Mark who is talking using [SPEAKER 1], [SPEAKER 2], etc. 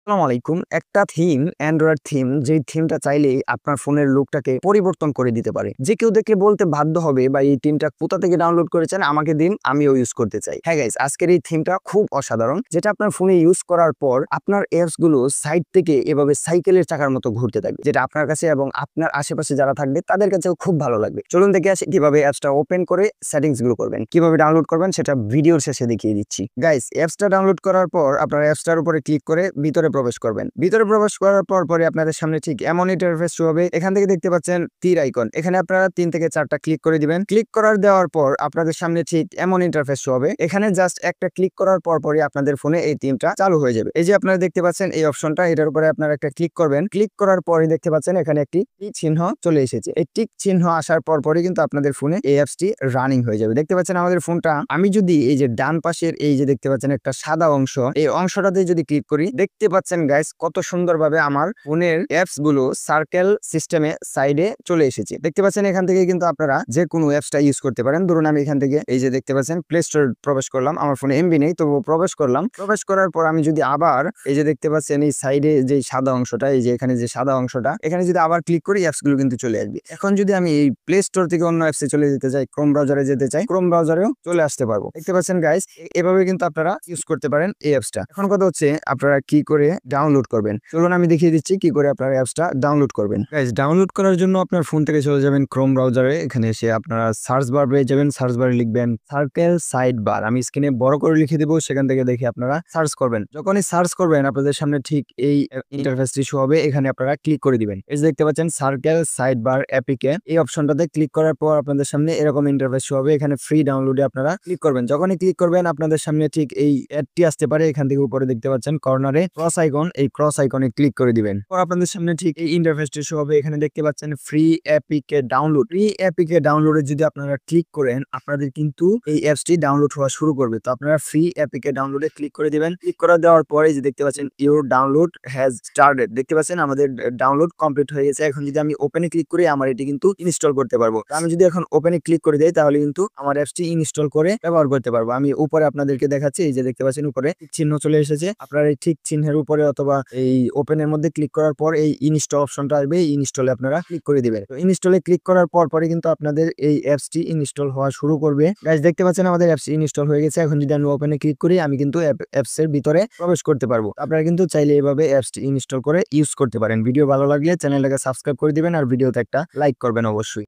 [SPEAKER 1] আসসালামু আলাইকুম। একটা থিম, অ্যান্ড্রয়েড থিম, যেই থিমটা চাইলেই আপনার ফোনের লুকটাকে পরিবর্তন করে দিতে পারে। যে কেউ দেখে বলতে বাধ্য হবে বা এই থিমটা কোথা থেকে ডাউনলোড করেছেন আমাকে দিন, আমিও ইউজ করতে চাই। হ্যাঁ গাইস, আজকের এই থিমটা খুব অসাধারণ, যেটা আপনার ফোনে ইউজ করার পর আপনার অ্যাপস গুলো সাইড থেকে এভাবে সাইকেলের চাকার মতো ঘুরতে থাকবে, যেটা আপনার কাছে এবং আপনার আশেপাশে যারা থাকবে তাদের কাছেও খুব ভালো লাগবে। চলুন দেখে আসি কিভাবে অ্যাপসটা ওপেন করে সেটিংস গুলো করবেন, কিভাবে ডাউনলোড করবেন সেটা ভিডিওর শেষে দেখিয়ে দিচ্ছি। গাইস, অ্যাপসটা ডাউনলোড করার পর আপনার অ্যাপসটার উপরে ক্লিক করে ভিতরে প্রবেশ করবেন। ভিতরে প্রবেশ করার পর পরে আপনাদের সামনে ঠিক এমন ইন্টারফেস শুরু হবে। এখান থেকে দেখতে পাচ্ছেন তীর আইকন, এখানে আপনারা 3 থেকে 4টা ক্লিক করে দিবেন। ক্লিক করার দেওয়ার পর আপনাদের সামনে ঠিক এমন ইন্টারফেস শুরু হবে। এখানে জাস্ট একটা ক্লিক করার পর পরই আপনাদের ফোনে এই থিমটা চালু হয়ে যাবে। এই যে আপনারা দেখতে পাচ্ছেন এই অপশনটা, এটার উপরে আপনারা একটা ক্লিক করবেন। ক্লিক করার পরই দেখতে পাচ্ছেন এখানে একটি টিক চিহ্ন চলে এসেছে। এই টিক চিহ্ন আসার পর পরই কিন্তু আপনাদের ফোনে এই অ্যাপসটি রানিং হয়ে যাবে। দেখতে পাচ্ছেন আমাদের ফোনটা, আমি যদি এই যে ডান পাশের এই যে দেখতে পাচ্ছেন একটা সাদা অংশ, এই অংশটাতে যদি ক্লিক করি, দেখতে পাচ্ছেন গাইস কত সুন্দরভাবে আমার ফোনের অ্যাপস গুলো সার্কেল সিস্টেমে সাইডে চলে এসেছে। দেখতে পাচ্ছেন এখান থেকে কিন্তু আপনারা যে কোনো অ্যাপসটা ইউজ করতে পারেন। ধরুন আমি এখান থেকে এই যে দেখতে পাচ্ছেন প্লে স্টোর প্রবেশ করলাম, আমার ফোনে এমবি নেই তবুও প্রবেশ করলাম। প্রবেশ করার পর আমি যদি আবার এই যে দেখতে পাচ্ছেন এই সাইডে যে সাদা অংশটা, এই যে এখানে যে সাদা অংশটা, এখানে যদি আবার ক্লিক করি অ্যাপস গুলো কিন্তু চলে আসবে। এখন যদি আমি এই প্লে স্টোর থেকে অন্য অ্যাপসে চলে যেতে চাই, ক্রোম ব্রাউজারে যেতে চাই, ক্রোম ব্রাউজারেও চলে আসতে পারবো। দেখতে পাচ্ছেন গাইস, এভাবে কিন্তু আপনারা ইউজ করতে পারেন এই অ্যাপসটা। এখন কথা হচ্ছে আপনারা কি করে ডাউনলোড করবেন। চলুন আমি দেখিয়ে দিচ্ছি কি করে আপনারা অ্যাপসটা ডাউনলোড করবেন। গাইস, ডাউনলোড করার জন্য আপনার ফোন থেকে চলে যাবেন ক্রোম ব্রাউজারে। এখানে এসে আপনারা সার্চ বার পেয়ে যাবেন। সার্চ বারে লিখবেন সার্কেল সাইড বার। আমি স্ক্রিনে বড় করে লিখে দেবো, সেখান থেকে দেখে আপনারা সার্চ করবেন। যখনই সার্চ করবেন আপনাদের সামনে ঠিক এই ইন্টারফেসটি শো হবে। এখানে আপনারা ক্লিক করে দিবেন। এই যে দেখতে পাচ্ছেন সার্কেল সাইড বার অ্যাপিকে, এই অপশনটাতে ক্লিক করার পর আপনাদের সামনে এরকম ইন্টারফেস শো হবে। এখানে ফ্রি ডাউনলোডে আপনারা ক্লিক করবেন। যখনই ক্লিক করবেন আপনাদের সামনে ঠিক এই অ্যাডটি আসতে পারে। এখান থেকে উপরে দেখতে পাচ্ছেন কর্নারে ক্রস আইকন, এই ক্রস আইকনে ক্লিক করে দিবেন। পর আপনাদের সামনে ঠিক এই ইন্টারফেসটি শো হবে। এখানে দেখতে পাচ্ছেন ফ্রি অ্যাপিকে ডাউনলোড। ফ্রি অ্যাপিকে ডাউনলোডে যদি আপনারা ক্লিক করেন আপনাদের কিন্তু এই অ্যাপসটি ডাউনলোড হওয়া শুরু করবে। তো আপনারা ফ্রি অ্যাপিকে ডাউনলোডে ক্লিক করে দিবেন। ক্লিক করে দেওয়ার পরে যে দেখতে পাচ্ছেন ইউর ডাউনলোড হ্যাজ স্টার্টেড, দেখতে পাচ্ছেন আমাদের ডাউনলোড কমপ্লিট হয়ে গেছে। এখন যদি আমি ওপেনে ক্লিক করি আমার এটি কিন্তু ইনস্টল করতে পারবো। আমি যদি এখন ওপেনে ক্লিক করে দেই তাহলে কিন্তু আমার অ্যাপসটি ইনস্টল করে ব্যবহার করতে পারবো। আমি উপরে আপনাদেরকে দেখাচ্ছি, এই যে দেখতে পাচ্ছেন উপরে টিক চিহ্ন চলে এসেছে। আপনারা এই ঠিক চিহ্নের উপরে অথবা এই ওপেনের মধ্যে ক্লিক করার পর এই ইনস্টল অপশনটা আসবে, এই ইনস্টলে আপনারা ক্লিক করে দিবেন। তো ইনস্টলে ক্লিক করার পর পরে কিন্তু আপনাদের এই অ্যাপসটি ইনস্টল হওয়া শুরু করবে। গাইস, দেখতে পাচ্ছেন আমাদের অ্যাপস ইনস্টল হয়ে গেছে। এখন যদি আমি ওপেনে ক্লিক করি আমি কিন্তু অ্যাপস এর ভিতরে প্রবেশ করতে পারবো। আপনারা কিন্তু চাইলে এভাবে অ্যাপসটি ইনস্টল করে ইউজ করতে পারেন। ভিডিও ভালো লাগলে চ্যানেলটাকে সাবস্ক্রাইব করে দিবেন আর ভিডিওতে একটা লাইক করবেন অবশ্যই।